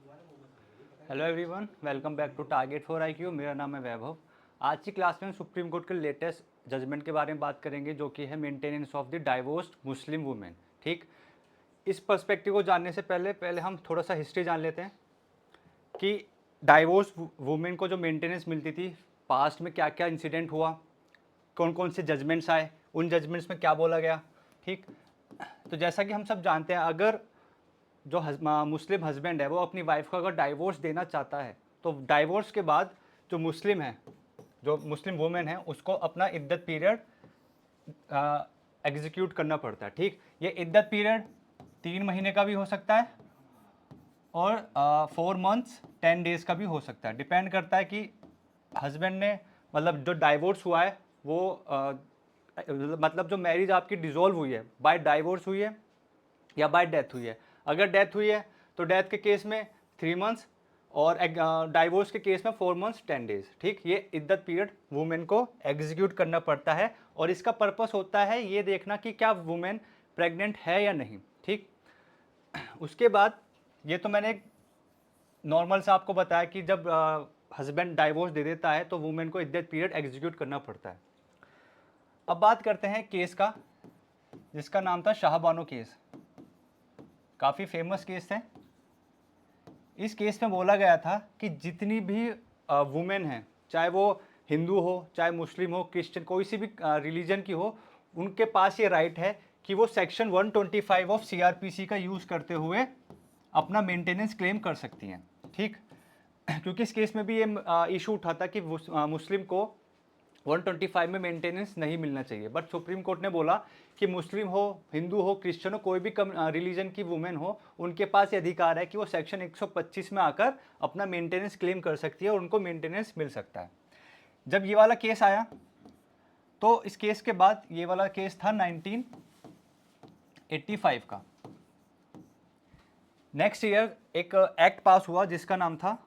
Hello everyone, welcome back to target for IQ. मेरा नाम है वैभव। आज की क्लास में हम सुप्रीम कोर्ट के लेटेस्ट जजमेंट के बारे में बात करेंगे, जो कि है maintenance of the divorced Muslim women. ठीक, इस पर्सपेक्टिव को जानने से पहले पहले हम थोड़ा सा हिस्ट्री जान लेते हैं कि डाइवोर्स वुमेन को जो मेंटेनेंस मिलती थी, पास्ट में क्या क्या इंसिडेंट हुआ, कौन कौन से जजमेंट्स आए, उन जजमेंट्स में क्या बोला गया। ठीक, तो जैसा कि हम सब जानते हैं, अगर जो मुस्लिम हस्बैंड है वो अपनी वाइफ को अगर डाइवोर्स देना चाहता है, तो डाइवोर्स के बाद जो मुस्लिम है, जो मुस्लिम वुमेन है, उसको अपना इद्दत पीरियड एग्जीक्यूट करना पड़ता है। ठीक, ये इद्दत पीरियड 3 महीने का भी हो सकता है और 4 मंथ्स 10 डेज का भी हो सकता है। डिपेंड करता है कि हस्बैंड ने, मतलब जो डाइवोर्स हुआ है वो मतलब जो मैरिज आपकी डिसॉल्व हुई है, बाय डाइवोर्स हुई है या बाय डेथ हुई है। अगर डेथ हुई है तो डेथ के केस में 3 मंथ्स और डाइवोर्स के केस में 4 मंथ्स 10 डेज। ठीक, ये इद्दत पीरियड वुमेन को एग्जीक्यूट करना पड़ता है और इसका पर्पस होता है ये देखना कि क्या वुमेन प्रेग्नेंट है या नहीं। ठीक, उसके बाद ये तो मैंने एक नॉर्मल सा आपको बताया कि जब हस्बैंड डाइवोर्स दे देता है तो वुमेन को इद्दत पीरियड एग्जीक्यूट करना पड़ता है। अब बात करते हैं केस का, जिसका नाम था शाहबानो केस। काफ़ी फेमस केस है। इस केस में बोला गया था कि जितनी भी वुमेन हैं, चाहे वो हिंदू हो, चाहे मुस्लिम हो, क्रिश्चियन, कोई सी भी रिलीजन की हो, उनके पास ये राइट है कि वो सेक्शन 125 ऑफ सीआरपीसी का यूज़ करते हुए अपना मेंटेनेंस क्लेम कर सकती हैं। ठीक, क्योंकि इस केस में भी ये इशू उठा था कि मुस्लिम को 125 में मेंटेनेंस नहीं मिलना चाहिए, बट सुप्रीम कोर्ट ने बोला कि मुस्लिम हो, हिंदू हो, क्रिश्चियन हो, कोई भी रिलीजन की वुमेन हो, उनके पास ये अधिकार है कि वो सेक्शन 125 में आकर अपना मेंटेनेंस क्लेम कर सकती है और उनको मेंटेनेंस मिल सकता है। जब ये वाला केस आया तो इस केस के बाद ये वाला केस था 1985 का। नेक्स्ट ईयर एक एक्ट पास हुआ जिसका नाम था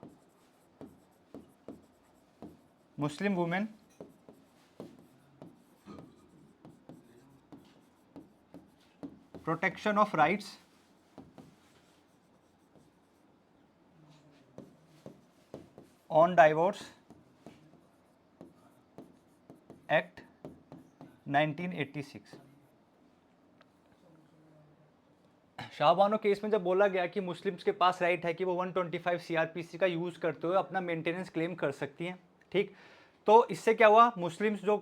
Muslim women protection of rights on divorce act 1986। Shah Bano case में जब बोला गया कि मुस्लिम्स के पास राइट है कि वो 125 सीआरपीसी का यूज़ करते हुए अपना मेंटेनेंस क्लेम कर सकती हैं। ठीक, तो इससे क्या हुआ, मुस्लिम्स जो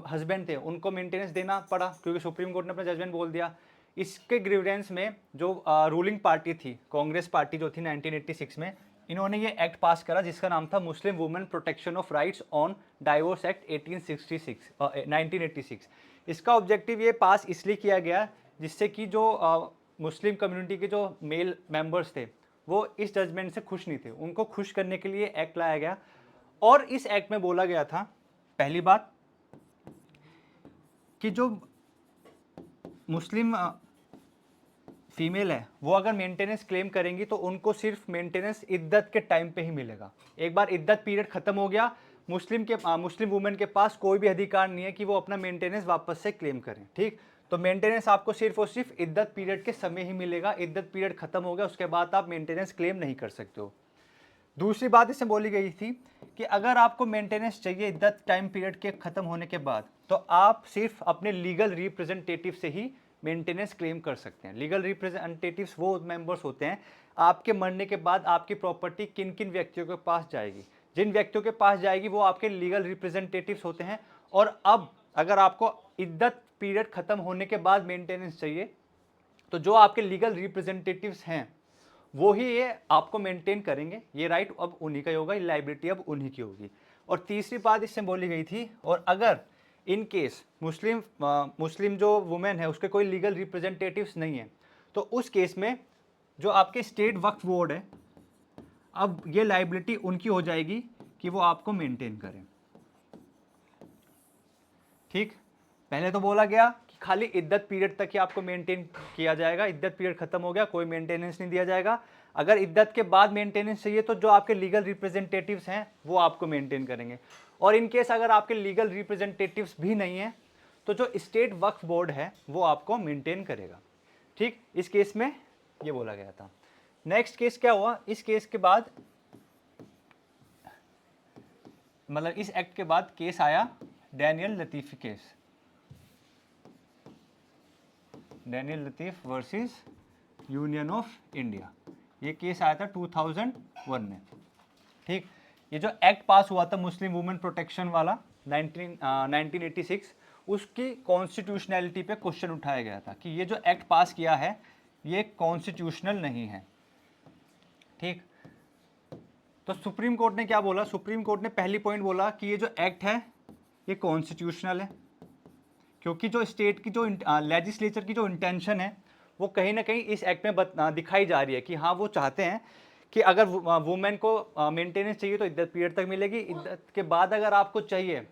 हस्बैंड थे उनको मेंटेनेंस देना पड़ा, क्योंकि सुप्रीम कोर्ट ने अपना जजमेंट बोल दिया। इसके ग्रीवेंस में जो रूलिंग पार्टी थी, कांग्रेस पार्टी जो थी 1986 में, इन्होंने ये एक्ट पास करा जिसका नाम था Muslim women protection of rights on divorce act 1986। इसका ऑब्जेक्टिव ये पास इसलिए किया गया जिससे कि जो मुस्लिम कम्युनिटी के जो मेल मेंबर्स थे वो इस जजमेंट से खुश नहीं थे, उनको खुश करने के लिए एक्ट लाया गया। और इस एक्ट में बोला गया था, पहली बात, कि जो मुस्लिम फीमेल है वो अगर मेंटेनेंस क्लेम करेंगी तो उनको सिर्फ मेंटेनेंस इद्दत के टाइम पे ही मिलेगा। एक बार इद्दत पीरियड खत्म हो गया, मुस्लिम वुमेन के पास कोई भी अधिकार नहीं है कि वो अपना मेंटेनेंस वापस से क्लेम करें। ठीक, तो मेंटेनेंस आपको सिर्फ और सिर्फ इद्दत पीरियड के समय ही मिलेगा। इद्दत पीरियड खत्म हो गया उसके बाद आप मेंटेनेंस क्लेम नहीं कर सकते हो। दूसरी बात इसमें बोली गई थी कि अगर आपको मेंटेनेंस चाहिए इद्दत टाइम पीरियड के खत्म होने के बाद, तो आप सिर्फ अपने लीगल रिप्रेजेंटेटिव से ही मेंटेनेंस क्लेम कर सकते हैं। लीगल रिप्रेजेंटेटिव्स वो मेंबर्स होते हैं, आपके मरने के बाद आपकी प्रॉपर्टी किन किन व्यक्तियों के पास जाएगी, जिन व्यक्तियों के पास जाएगी वो आपके लीगल रिप्रेजेंटेटिव्स होते हैं। और अब अगर आपको इद्दत पीरियड खत्म होने के बाद मेंटेनेंस चाहिए, तो जो आपके लीगल रिप्रेजेंटेटिव्स हैं वो ही ये आपको मेंटेन करेंगे। ये राइट अब उन्हीं का ही होगा, ये लाइबिलिटी अब उन्हीं की होगी। और तीसरी बात इससे बोली गई थी, और अगर इन केस मुस्लिम जो वुमेन है उसके कोई लीगल रिप्रेजेंटेटिव्स नहीं है, तो उस केस में जो आपके स्टेट वक्फ बोर्ड है, अब ये लाइबिलिटी उनकी हो जाएगी कि वो आपको मेंटेन करें। ठीक, पहले तो बोला गया कि खाली इद्दत पीरियड तक ही आपको मेंटेन किया जाएगा, इद्दत पीरियड खत्म हो गया कोई मेंटेनेंस नहीं दिया जाएगा। अगर इद्दत के बाद मेंटेनेंस चाहिए तो जो आपके लीगल रिप्रेजेंटेटिव्स हैं वो आपको मेंटेन करेंगे। और इन केस अगर आपके लीगल रिप्रेजेंटेटिव्स भी नहीं है तो जो स्टेट वक्फ बोर्ड है वो आपको मेंटेन करेगा। ठीक, इस केस में ये बोला गया था। नेक्स्ट केस क्या हुआ, इस केस के बाद मतलब इस एक्ट के बाद केस आया Daniel Latifi case, Daniel Latif versus union of India. ये केस आया था 2001 में। ठीक, ये जो एक्ट पास हुआ था मुस्लिम वुमेन प्रोटेक्शन वाला 1986, उसकी कॉन्स्टिट्यूशनैलिटी पे क्वेश्चन उठाया गया था कि ये जो एक्ट पास किया है ये कॉन्स्टिट्यूशनल नहीं है। ठीक, तो सुप्रीम कोर्ट ने क्या बोला, सुप्रीम कोर्ट ने पहली पॉइंट बोला कि ये जो एक्ट है ये कॉन्स्टिट्यूशनल है, क्योंकि जो स्टेट की जो लेजिस्लेचर की जो इंटेंशन है वो कहीं ना कहीं इस एक्ट में दिखाई जा रही है कि हाँ वो चाहते हैं कि अगर वुमेन को मेंटेनेंस चाहिए तो इद्दत पीरियड तक मिलेगी, इद्दत के बाद अगर आपको चाहिए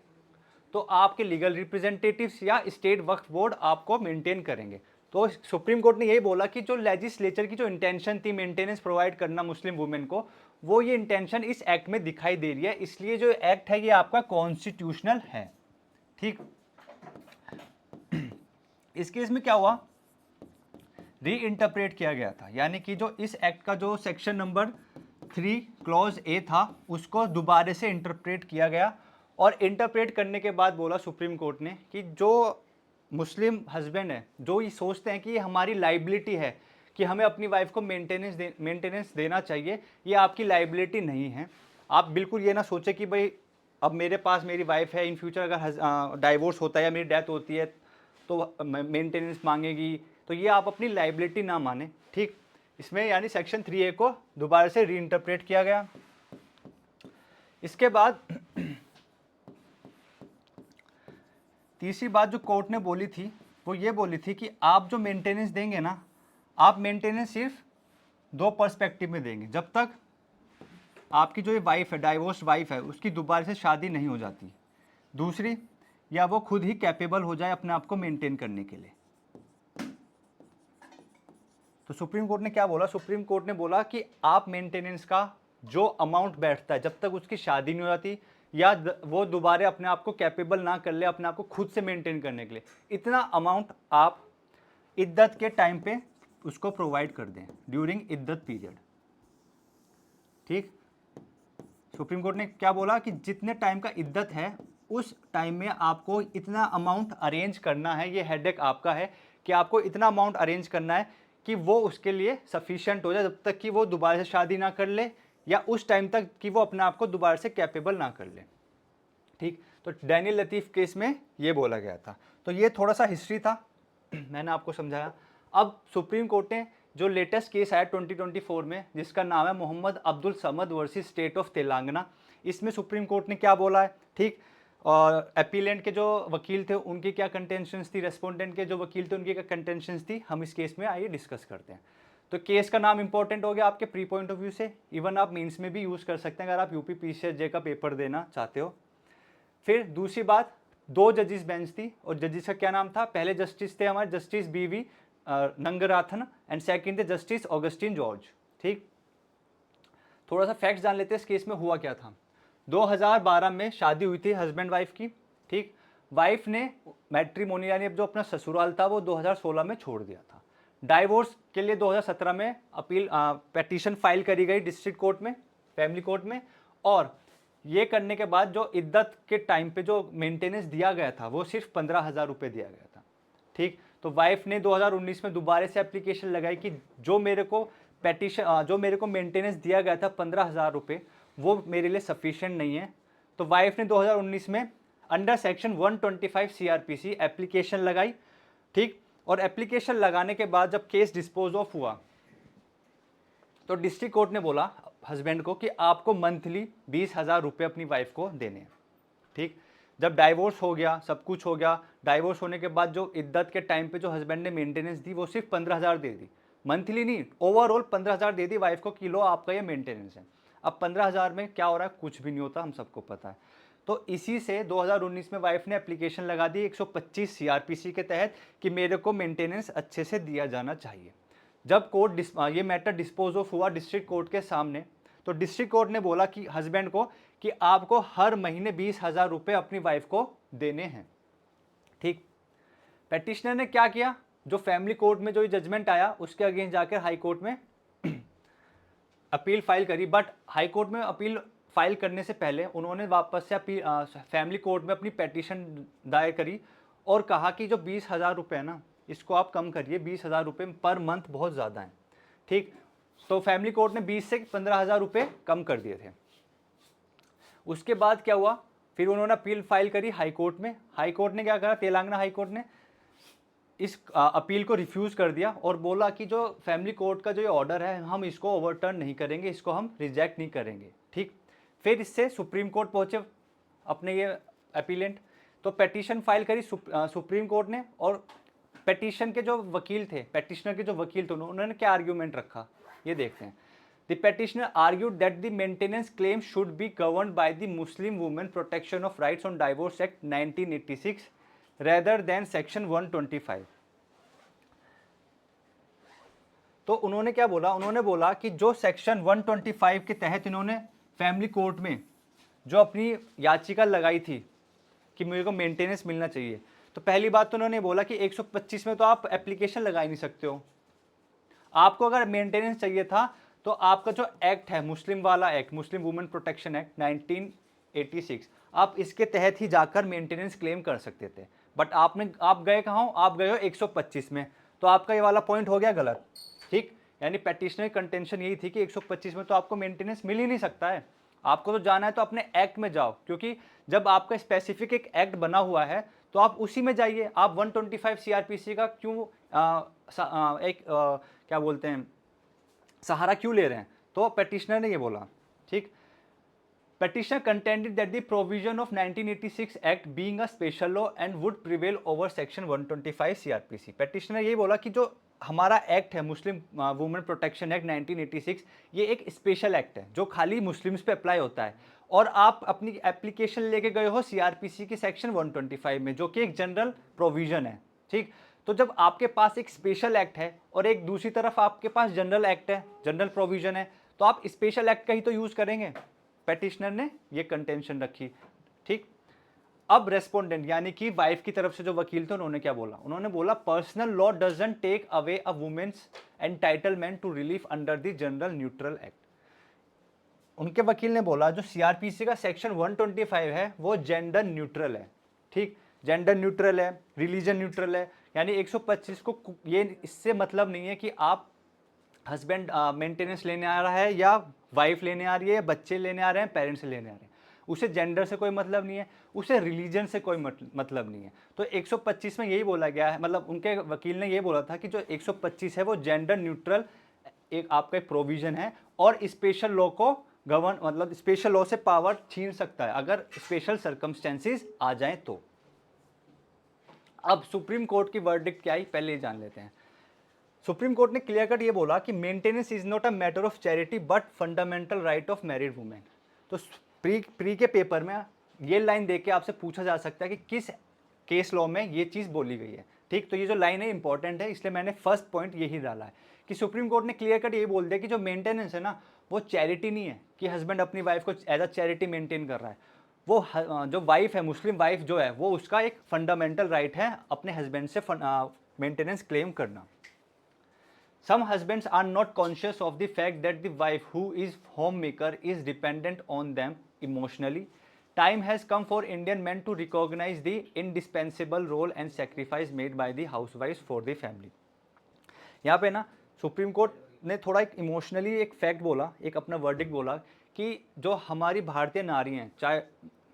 तो आपके लीगल रिप्रेजेंटेटिव्स या स्टेट वक्फ बोर्ड आपको मेंटेन करेंगे। तो सुप्रीम कोर्ट ने यही बोला कि जो लेजिस्लेचर की जो इंटेंशन थी मेंटेनेंस प्रोवाइड करना मुस्लिम वुमेन को, वो ये इंटेंशन इस एक्ट में दिखाई दे रही है, इसलिए जो एक्ट है ये आपका कॉन्स्टिट्यूशनल है। ठीक, इस केस में क्या हुआ, री इंटरप्रेट किया गया था, यानी कि जो इस एक्ट का जो सेक्शन नंबर 3 क्लॉज ए था उसको दोबारा से इंटरप्रेट किया गया, और इंटरप्रेट करने के बाद बोला सुप्रीम कोर्ट ने कि जो मुस्लिम हस्बैंड है जो ये सोचते हैं कि ये हमारी लाइबिलिटी है कि हमें अपनी वाइफ को मेंटेनेंस देना चाहिए, ये आपकी लाइबिलिटी नहीं है। आप बिल्कुल ये ना सोचें कि भाई अब मेरे पास मेरी वाइफ है, इन फ्यूचर अगर डाइवोर्स होता है या मेरी डेथ होती है तो मेंटेनेंस मांगेगी, तो ये आप अपनी लाइबिलिटी ना माने। ठीक, इसमें यानी सेक्शन 3A को दोबारा से रीइंटरप्रेट किया गया। इसके बाद तीसरी बात जो कोर्ट ने बोली थी वो ये बोली थी कि आप जो मेंटेनेंस देंगे ना, आप मेंटेनेंस सिर्फ 2 पर्सपेक्टिव में देंगे, जब तक आपकी जो ये वाइफ है, डाइवोर्स वाइफ है, उसकी दोबारा से शादी नहीं हो जाती, दूसरी या वो खुद ही कैपेबल हो जाए अपने आप को मेंटेन करने के लिए। तो सुप्रीम कोर्ट ने क्या बोला, सुप्रीम कोर्ट ने बोला कि आप मेंटेनेंस का जो अमाउंट बैठता है जब तक उसकी शादी नहीं हो जाती या वो दोबारा अपने आप को कैपेबल ना कर ले अपने आप को खुद से मेंटेन करने के लिए, इतना अमाउंट आप इद्दत के टाइम पे उसको प्रोवाइड कर दें ड्यूरिंग इद्दत पीरियड। ठीक, सुप्रीम कोर्ट ने क्या बोला कि जितने टाइम का इद्दत है उस टाइम में आपको इतना अमाउंट अरेंज करना है, ये हेडेक आपका है कि आपको इतना अमाउंट अरेंज करना है कि वो उसके लिए सफिशिएंट हो जाए जब तक कि वो दोबारा से शादी ना कर ले या उस टाइम तक कि वो अपने आप को दोबारा से कैपेबल ना कर ले। ठीक, तो डैनियल लतीफ़ केस में ये बोला गया था। तो ये थोड़ा सा हिस्ट्री था मैंने आपको समझाया। अब सुप्रीम कोर्ट ने जो लेटेस्ट केस आया 2024 में जिसका नाम है Mohammed Abdul Samad versus state of Telangana, इसमें सुप्रीम कोर्ट ने क्या बोला है। ठीक, और अपीलेंट के जो वकील थे उनकी क्या कंटेंशंस थी, रेस्पोंडेंट के जो वकील थे उनकी क्या कंटेंशंस थी, हम इस केस में आइए डिस्कस करते हैं। तो केस का नाम इंपॉर्टेंट हो गया आपके प्री पॉइंट ऑफ व्यू से, इवन आप मीन्स में भी यूज़ कर सकते हैं अगर आप यूपी पीसीएस का पेपर देना चाहते हो। फिर दूसरी बात, 2 जजेस बेंच थी और जजेस का क्या नाम था, पहले जस्टिस थे हमारे जस्टिस BV नंगराथन एंड सेकंड थे जस्टिस ऑगस्टिन जॉर्ज। ठीक, थोड़ा सा फैक्ट्स जान लेते हैं इस केस में हुआ क्या था। 2012 में शादी हुई थी हस्बैंड वाइफ की। ठीक, वाइफ ने मैट्रिमोनी यानी अब जो अपना ससुराल था वो 2016 में छोड़ दिया था। डाइवोर्स के लिए 2017 में अपील पेटिशन फाइल करी गई डिस्ट्रिक्ट कोर्ट में, फैमिली कोर्ट में, और ये करने के बाद जो इद्दत के टाइम पे जो मेंटेनेंस दिया गया था वो सिर्फ 15,000 रुपये दिया गया था। ठीक, तो वाइफ ने 2019 में दोबारा से एप्लीकेशन लगाई कि जो मेरे को मेंटेनेंस दिया गया था 15,000 रुपये वो मेरे लिए सफिशिएंट नहीं है। तो वाइफ ने 2019 में अंडर सेक्शन 125 CRPC एप्लीकेशन लगाई। ठीक, और एप्लीकेशन लगाने के बाद जब केस डिस्पोज ऑफ हुआ तो डिस्ट्रिक्ट कोर्ट ने बोला हस्बैंड को कि आपको मंथली 20,000 रुपये अपनी वाइफ को देने हैं। ठीक, जब डाइवोर्स हो गया, सब कुछ हो गया, डाइवोर्स होने के बाद जो इद्दत के टाइम पे जो हस्बैंड ने मेंटेनेंस दी वो सिर्फ 15,000 दे दी, मंथली नहीं, ओवरऑल 15,000 दे दी वाइफ को, किलो आपका ये मेंटेनेंस है। अब 15,000 में क्या हो रहा है, कुछ भी नहीं होता, हम सबको पता है। तो इसी से 2019 में वाइफ ने एप्लीकेशन लगा दी 125 CRPC के तहत कि मेरे को मेंटेनेंस अच्छे से दिया जाना चाहिए। जब कोर्ट ये मैटर डिस्पोज ऑफ हुआ डिस्ट्रिक्ट कोर्ट के सामने, तो डिस्ट्रिक्ट कोर्ट ने बोला कि हस्बैंड को कि आपको हर महीने 20,000 रुपये अपनी वाइफ को देने हैं। ठीक, पेटिशनर ने क्या किया, जो फैमिली कोर्ट में जो जजमेंट आया उसके अगेंस्ट जाकर हाई कोर्ट में अपील फाइल करी, बट हाई कोर्ट में अपील फाइल करने से पहले उन्होंने वापस से अपील फैमिली कोर्ट में अपनी पेटिशन दायर करी और कहा कि जो 20,000 रुपये है ना, इसको आप कम करिए, 20,000 रुपये पर मंथ बहुत ज़्यादा है। ठीक, तो फैमिली कोर्ट ने 20 से 15,000 रुपये कम कर दिए थे। उसके बाद क्या हुआ, फिर उन्होंने अपील फाइल करी हाई कोर्ट में। हाई कोर्ट ने क्या करा, तेलंगाना हाई कोर्ट ने इस अपील को रिफ्यूज़ कर दिया और बोला कि जो फैमिली कोर्ट का जो ये ऑर्डर है, हम इसको ओवरटर्न नहीं करेंगे, इसको हम रिजेक्ट नहीं करेंगे। ठीक, फिर इससे सुप्रीम कोर्ट पहुंचे अपने ये अपीलेंट, तो पेटिशन फाइल करी सुप्रीम कोर्ट ने। और पेटिशन के जो वकील थे, पेटिशनर के जो वकील थे, उन्होंने क्या आर्ग्यूमेंट रखा, ये देखते हैं। The petitioner argued that the maintenance claim should be governed by the Muslim women protection of rights on divorce act 1986 rather than section 125। तो उन्होंने क्या बोला, उन्होंने बोला कि जो सेक्शन 125 के तहत इन्होंने फैमिली कोर्ट में जो अपनी याचिका लगाई थी कि मेरे को मेंटेनेंस मिलना चाहिए, तो पहली बात तो उन्होंने बोला कि 125 में तो आप एप्लीकेशन लगा ही नहीं सकते हो। आपको अगर मेंटेनेंस चाहिए था तो आपका जो एक्ट है, मुस्लिम वाला act, Muslim women protection act 1986, आप इसके तहत ही जाकर मेंटेनेंस क्लेम कर सकते थे। बट आप गए कहाँ हो, आप गए हो 125 में, तो आपका ये वाला पॉइंट हो गया गलत। ठीक, यानी पेटिशनर की कंटेंशन यही थी कि 125 में तो आपको मेंटेनेंस मिल ही नहीं सकता है, आपको तो जाना है तो अपने एक्ट में जाओ, क्योंकि जब आपका स्पेसिफिक एक एक्ट बना हुआ है तो आप उसी में जाइए। आप 125 सीआरपीसी का क्यों क्या बोलते हैं, सहारा क्यों ले रहे हैं? तो पेटिशनर ने ये बोला। ठीक, petitioner contended that the provision of 1986 act being a special law and would prevail over section 125 CRPC। petitioner यही बोला कि जो हमारा एक्ट है, मुस्लिम वुमेन प्रोटेक्शन एक्ट 1986, ये एक स्पेशल एक्ट है जो खाली मुस्लिम्स पे अप्लाई होता है, और आप अपनी एप्लीकेशन लेके गए हो सीआरपीसी की सेक्शन 125 में, जो कि एक जनरल प्रोविजन है। ठीक, तो जब आपके पास एक स्पेशल एक्ट है और एक दूसरी तरफ आपके पास जनरल एक्ट है, जनरल प्रोविजन है, तो आप स्पेशल एक्ट का ही तो यूज करेंगे। पेटिशनर ने ये कंटेंशन रखी। ठीक, अब रेस्पोंडेंट यानी कि वाइफ की तरफ से जो वकील थे, उन्होंने क्या बोला, उन्होंने बोला personal law doesn't take away a women's entitlement to relief under the general neutral act. उनके वकील ने बोला जो सीआरपीसी का सेक्शन 125 है वो जेंडर न्यूट्रल है। ठीक, जेंडर न्यूट्रल है, रिलीजन न्यूट्रल है, यानी 125 को ये इससे मतलब नहीं है कि आप हस्बैंड मेंटेनेंस लेने आ रहा है या वाइफ लेने आ रही है या बच्चे लेने आ रहे हैं, पेरेंट्स लेने आ रहे हैं, उसे जेंडर से कोई मतलब नहीं है, उसे रिलीजन से कोई मतलब नहीं है। तो 125 में यही बोला गया है, मतलब उनके वकील ने ये बोला था कि जो 125 है वो जेंडर न्यूट्रल एक आपका एक प्रोविजन है, और स्पेशल लॉ को गवर्न, मतलब स्पेशल लॉ से पावर छीन सकता है अगर स्पेशल सर्कमस्टेंसेस आ जाएं तो। अब सुप्रीम कोर्ट की वर्डिक्ट क्या आई, पहले ही जान लेते हैं। सुप्रीम कोर्ट ने क्लियर कट ये बोला कि maintenance is not a matter of charity but fundamental right of married women. तो प्री के पेपर में ये लाइन देख के आपसे पूछा जा सकता है कि किस केस लॉ में ये चीज़ बोली गई है। ठीक, तो ये जो लाइन है इंपॉर्टेंट है, इसलिए मैंने फर्स्ट पॉइंट यही डाला है कि सुप्रीम कोर्ट ने क्लियर कट ये बोल दिया कि जो मेंटेनेंस है ना, वो चैरिटी नहीं है कि हस्बैंड अपनी वाइफ को एज अ चैरिटी मेंटेन कर रहा है। वो जो वाइफ है, मुस्लिम वाइफ जो है, वो उसका एक फंडामेंटल राइट है अपने हस्बैंड से मेंटेनेंस क्लेम करना। Some husbands are not conscious of the fact that the wife who is homemaker is dependent on them emotionally. Time has come for Indian men to recognize the indispensable role and sacrifice made by the housewives for the family. यहाँ पे ना supreme court ने थोड़ा एक emotionally एक fact बोला, एक अपना वर्डिक्ट बोला कि जो हमारी भारतीय नारी हैं, चाहे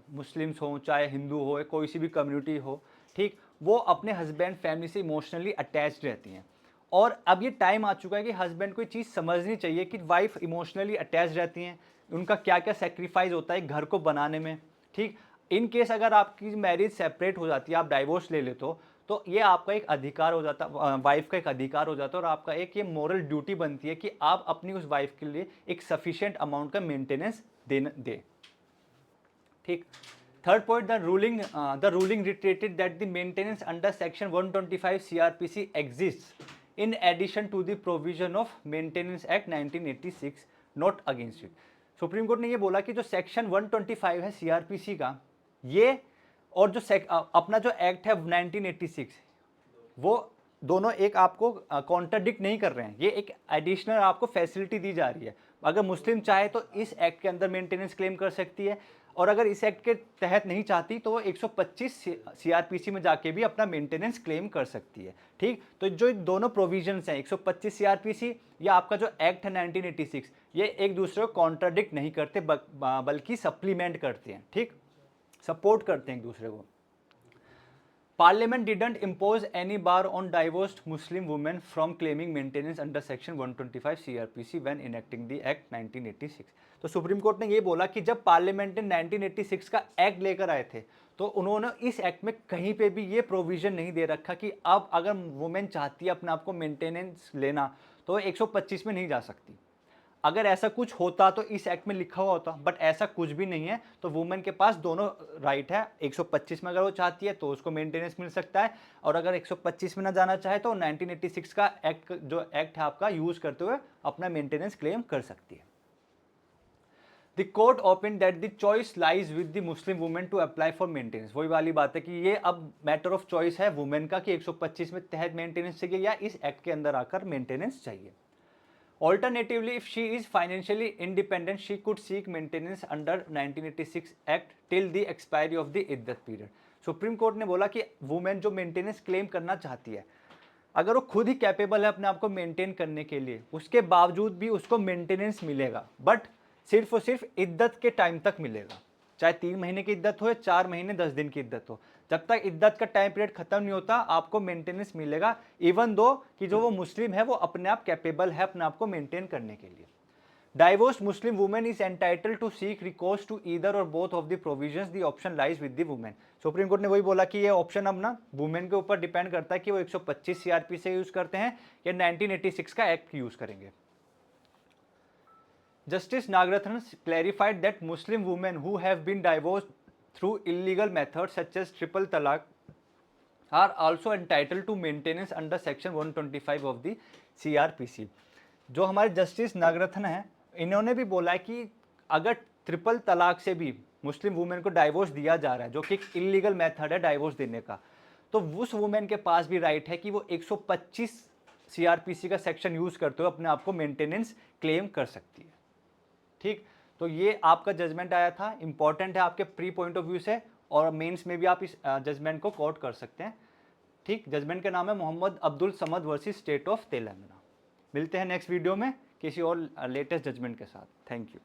मुस्लिम्स हो, चाहे हिंदू हो, कोई सी भी कम्युनिटी हो, ठीक, वो अपने हस्बैंड फैमिली से इमोशनली अटैच्ड रहती हैं। और अब ये टाइम आ चुका है कि हस्बैंड को ये चीज़ समझनी चाहिए कि वाइफ इमोशनली अटैच रहती हैं, उनका क्या क्या सेक्रीफाइस होता है घर को बनाने में। ठीक, इन केस अगर आपकी मैरिज सेपरेट हो जाती है, आप डाइवोर्स ले लेते हो, तो ये आपका एक अधिकार हो जाता, वाइफ का एक अधिकार हो जाता है, और आपका एक ये मोरल ड्यूटी बनती है कि आप अपनी उस वाइफ के लिए एक सफिशिएंट अमाउंट का मेंटेनेंस दे। ठीक, third point, the ruling reiterated that the maintenance under section 125 CrPC exists in addition to the provision of Maintenance Act 1986 not against it। Supreme court ने ये बोला कि जो सेक्शन 125 है सीआरपीसी का, ये और जो अपना जो एक्ट है 1986, वो दोनों एक आपको कॉन्ट्राडिक्ट नहीं कर रहे हैं, ये एक एडिशनल आपको फैसिलिटी दी जा रही है। अगर मुस्लिम चाहे तो इस एक्ट के अंदर मेंटेनेंस क्लेम कर सकती है, और अगर इस एक्ट के तहत नहीं चाहती तो वो 125 सीआरपीसी में जाके भी अपना मेंटेनेंस क्लेम कर सकती है। ठीक, तो जो दोनों प्रोविजंस हैं 125 सीआरपीसी या आपका जो एक्ट है 1986, ये एक दूसरे को कॉन्ट्राडिक्ट नहीं करते बल्कि सप्लीमेंट करते हैं। ठीक, सपोर्ट करते हैं एक दूसरे को। Parliament didn't impose any bar on divorced Muslim women from claiming maintenance under Section 125 CRPC when enacting the Act 1986। तो सुप्रीम कोर्ट ने ये बोला कि जब पार्लियामेंट ने 1986 का एक्ट लेकर आए थे तो उन्होंने इस एक्ट में कहीं पे भी ये प्रोविजन नहीं दे रखा कि अब अगर वुमेन चाहती है अपने आप को मेंटेनेंस लेना तो 125 में नहीं जा सकती। अगर ऐसा कुछ होता तो इस एक्ट में लिखा हुआ होता, बट ऐसा कुछ भी नहीं है। तो वुमेन के पास दोनों राइट है, 125 में अगर वो चाहती है तो उसको मेंटेनेंस मिल सकता है, और अगर 125 में ना जाना चाहे तो 1986 का एक्ट, जो एक्ट है आपका, यूज करते हुए अपना मेंटेनेंस क्लेम कर सकती है। The court open that the choice lies with the Muslim women to apply for maintenance. वही वाली बात है कि ये अब मैटर ऑफ चॉइस है वुमेन का कि 125 में तहत मेंटेनेंस चाहिए या इस एक्ट के अंदर आकर मेंटेनेंस चाहिए। Alternatively, if she is financially independent, she could seek maintenance under 1986 Act till the expiry of the iddat period. Supreme court ने बोला कि वुमेन जो मेंटेनेंस क्लेम करना चाहती है, अगर वो खुद ही कैपेबल है अपने आप को मेंटेन करने के लिए, उसके बावजूद भी उसको मेंटेनेंस मिलेगा, बट सिर्फ और सिर्फ इद्दत के टाइम तक मिलेगा। चाहे 3 महीने की इद्दत हो या 4 महीने 10 दिन की इद्दत हो, जब तक इद्दत का टाइम पीरियड खत्म नहीं होता आपको मेंटेनेंस मिलेगा, इवन दो कि जो वो मुस्लिम है वो अपने आप कैपेबल है अपने आप को मेंटेन करने के लिए। Divorce Muslim women is entitled to seek recourse to either or both of the provisions, the option lies with the women. Supreme court ने वही बोला कि ये ऑप्शन अब ना वुमेन के ऊपर डिपेंड करता है कि वो 125 सीआरपी से यूज करते हैं या 1986 का एक्ट यूज करेंगे। Justice Nagarthan clarified that Muslim women who have been divorced through illegal methods such as triple talaq are also entitled to maintenance under section 125 of the CRPC। जो हमारे justice नागरथन हैं, इन्होंने भी बोला है कि अगर ट्रिपल तलाक से भी मुस्लिम वुमेन को डाइवोर्स दिया जा रहा है, जो कि एक इलीगल मेथड है डाइवोर्स देने का, तो उस वुमेन के पास भी राइट है कि वो 125 सीआरपीसी का सेक्शन यूज करते हुए अपने आप को मेंटेनेंस क्लेम कर सकती है। ठीक, तो ये आपका जजमेंट आया था, इंपॉर्टेंट है आपके प्री पॉइंट ऑफ व्यू से, और मेंस में भी आप इस जजमेंट को कोट कर सकते हैं। ठीक, जजमेंट का नाम है Mohammed Abdul Samad versus state of Telangana. मिलते हैं नेक्स्ट वीडियो में किसी और लेटेस्ट जजमेंट के साथ। Thank you.